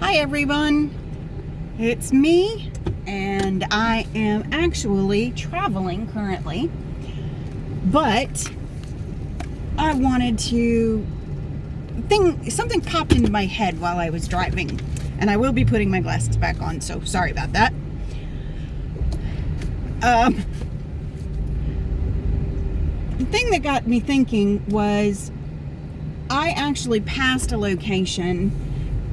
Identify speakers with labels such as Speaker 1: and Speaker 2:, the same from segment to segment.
Speaker 1: Hi everyone, it's me, and I am actually traveling currently, but I wanted to something popped into my head while I was driving, and I will be putting my glasses back on, so sorry about that. The thing that got me thinking was I actually passed a location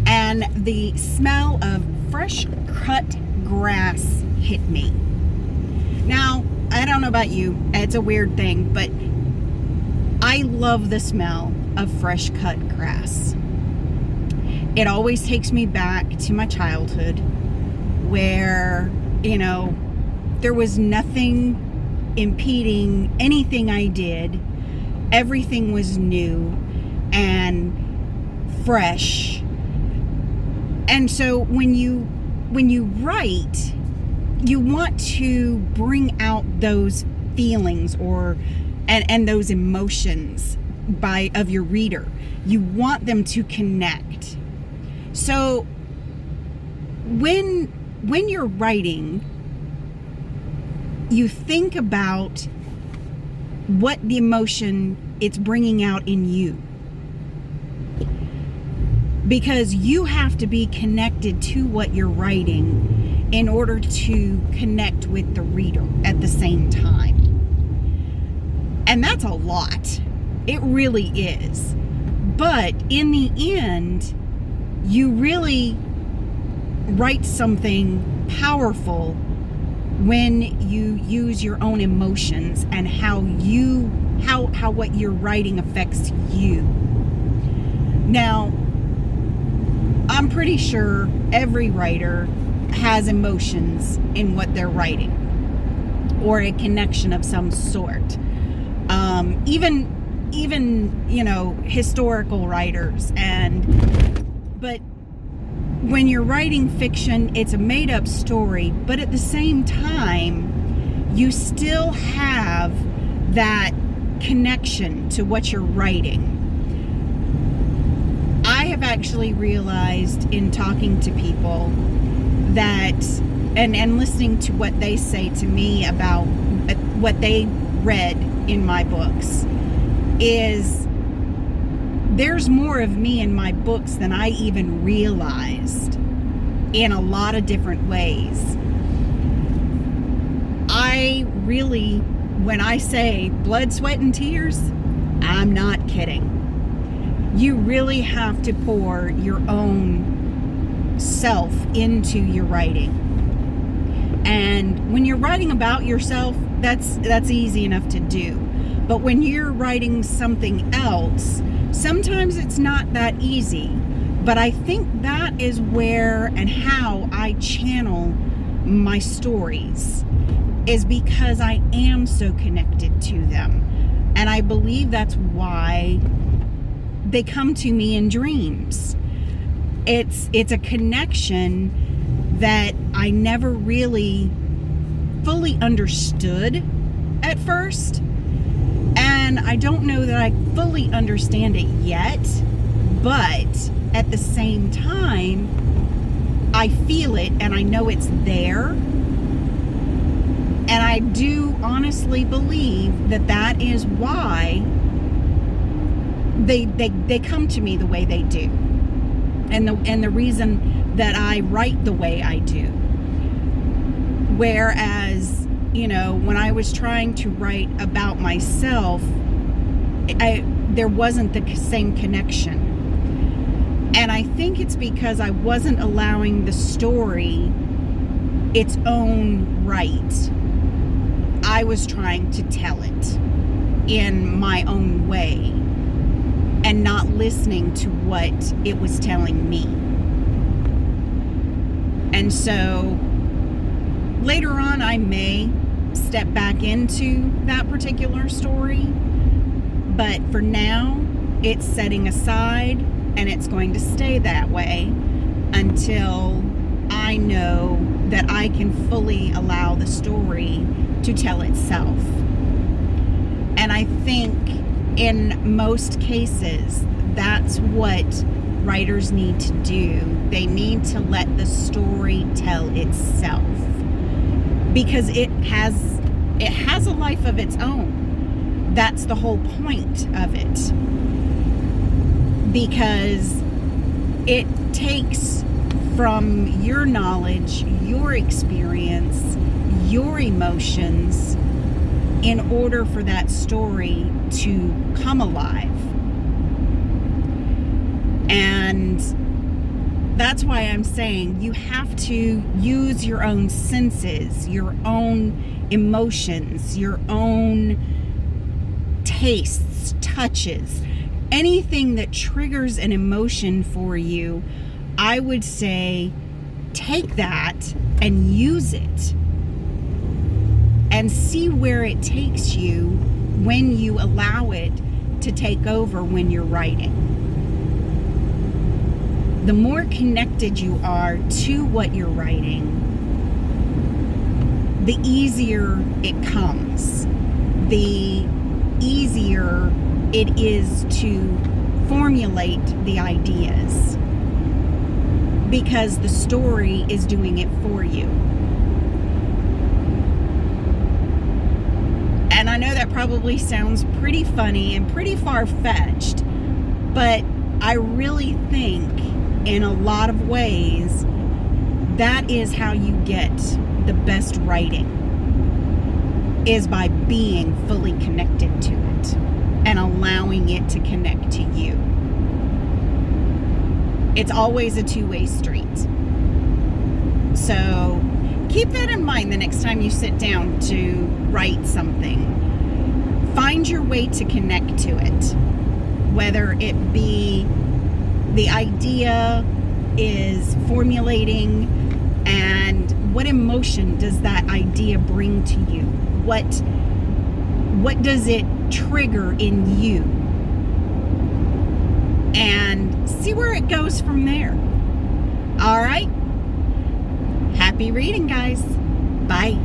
Speaker 1: and the smell of fresh cut grass hit me. Now, I don't know about you, it's a weird thing, but I love the smell of fresh cut grass. It always takes me back to my childhood where, there was nothing impeding anything I did. Everything was new and fresh. And so when you write, you want to bring out those feelings and those emotions of your reader. You want them to connect. So when you're writing, you think about what the emotion it's bringing out in you. Because you have to be connected to what you're writing in order to connect with the reader at the same time. And that's a lot. It really is. But in the end, you really write something powerful when you use your own emotions and how what you're writing affects you. Now, I'm pretty sure every writer has emotions in what they're writing, or a connection of some sort. Even historical writers, but when you're writing fiction, it's a made-up story, but at the same time, you still have that connection to what you're writing. I have actually realized in talking to people that, and listening to what they say to me about what they read in my books, is there's more of me in my books than I even realized in a lot of different ways. I really, when I say blood, sweat, and tears, I'm not kidding. You really have to pour your own self into your writing. And when you're writing about yourself, that's easy enough to do. But when you're writing something else, sometimes it's not that easy. But I think that is where and how I channel my stories, is because I am so connected to them. And I believe that's why they come to me in dreams. It's a connection that I never really fully understood at first, and I don't know that I fully understand it yet, but at the same time, I feel it and I know it's there. And I do honestly believe that is why they come to me the way they do, and the reason that I write the way I do. Whereas, when I was trying to write about myself, there wasn't the same connection. And I think it's because I wasn't allowing the story its own right. I was trying to tell it in my own way and not listening to what it was telling me. And so later on, I may step back into that particular story, but for now, it's setting aside, and it's going to stay that way until I know that I can fully allow the story to tell itself. And I think in most cases, that's what writers need to do. They need to let the story tell itself, because it has a life of its own. That's the whole point of it, because it takes from your knowledge, your experience, your emotions, in order for that story to come alive. And that's why I'm saying you have to use your own senses, your own emotions, your own tastes, touches, anything that triggers an emotion for you. I would say take that and use it and see where it takes you when you allow it to take over when you're writing. The more connected you are to what you're writing, the easier it comes. The easier it is to formulate the ideas, because the story is doing it for you. And I know that probably sounds pretty funny and pretty far-fetched, but I really think in a lot of ways that is how you get the best writing, is by being fully connected to it and allowing it to connect to you. It's always a two-way street. So keep that in mind the next time you sit down to write something. Find your way to connect to it, whether it be the idea is formulating, and what emotion does that idea bring to you? What does it trigger in you? And see where it goes from there. All right? Happy reading, guys. Bye.